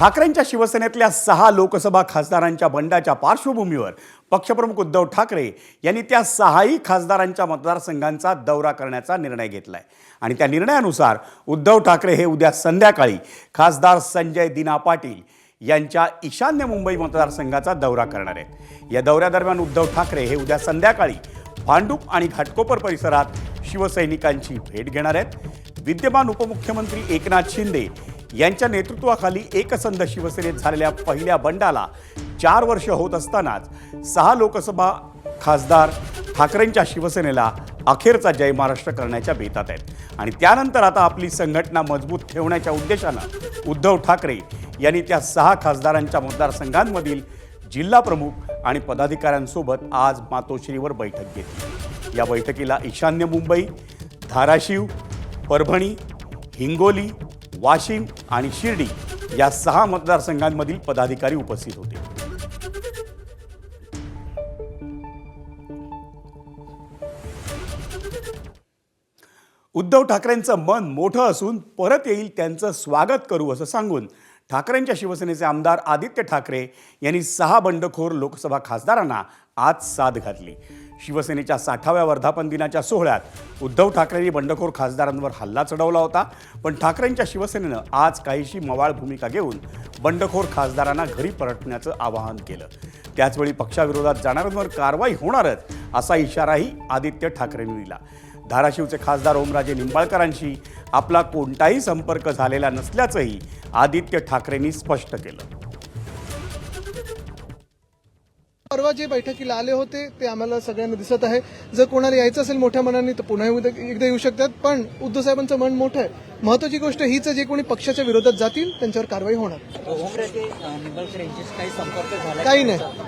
ठाकरेंच्या शिवसेनेतल्या 6 लोकसभा खासदारांच्या बंडाच्या पार्श्वभूमीवर पक्षप्रमुख उद्धव ठाकरे यांनी त्या 6ही खासदारांच्या मतदारसंघांचा दौरा करण्याचा निर्णय घेतलाय आणि त्या निर्णयानुसार उद्धव ठाकरे हे उद्या संध्याकाळी खासदार संजय दिना पाटील यांच्या ईशान्य मुंबई मतदारसंघाचा दौरा करणार आहेत। या दौऱ्यादरम्यान उद्धव ठाकरे हे उद्या संध्याकाळी भांडूप आणि घाटकोपर परिसरात शिवसैनिकांची भेट घेणार आहेत। विद्यमान उपमुख्यमंत्री एकनाथ शिंदे यांच्या नेतृत्वाखाली एकसंध शिवसेनेत झालेल्या पहिल्या बंडाला 4 वर्ष होत असतानाच 6 लोकसभा खासदार ठाकरेंच्या शिवसेनेला अखेरचा जय महाराष्ट्र करण्याच्या बेतात आहेत आणि त्यानंतर आता आपली संघटना मजबूत ठेवण्याच्या उद्देशानं उद्धव ठाकरे यांनी त्या 6 खासदारांच्या मतदारसंघांमधील जिल्हा प्रमुख आणि पदाधिकाऱ्यांसोबत आज मातोश्रीवर बैठक घेतली। या बैठकीला ईशान्य मुंबई, धाराशिव, परभणी, हिंगोली, वाशिम आणि शिर्डी या 6 मतदारसंघांमधील पदाधिकारी उपस्थित होते। उद्धव ठाकरेंचं मन मोठं असून परत येईल त्यांचं स्वागत करू असं सांगून ठाकरेंच्या शिवसेनेचे आमदार आदित्य ठाकरे यांनी 6 बंडखोर लोकसभा खासदारांना आज साद घातली। शिवसेनेच्या 60व्या वर्धापन दिनाच्या सोहळ्यात उद्धव ठाकरेंनी बंडखोर खासदारांवर हल्ला चढवला होता, पण ठाकरेंच्या शिवसेनेनं आज काहीशी मवाळ भूमिका घेऊन बंडखोर खासदारांना घरी परतण्याचं आवाहन केलं। त्याचवेळी पक्षाविरोधात जाणाऱ्यांवर कारवाई होणारच असा इशाराही आदित्य ठाकरेंनी दिला। धाराशिवचे खासदार ओमराजे निंबाळकरांशी आपला कोणताही संपर्क झालेला नसल्याचंही आदित्य ठाकरेंनी स्पष्ट केलं। परवा जे बैठकीला आले होते ते आम्हाला सगळ्यांना दिसत आहे। जर कोणाला यायचं असेल मोठ्या मनाने तर पुन्हा एकदा येऊ शकतात, पण उद्धव साहेबांचं मन मोठं आहे। महत्त्वाची गोष्ट हीच आहे, जे कोणी पक्षाच्या विरोधात जातील त्यांच्यावर कारवाई होणार। ओमराजे निंबाळकर यांच्याशी काही संपर्क झाला? काही नाही।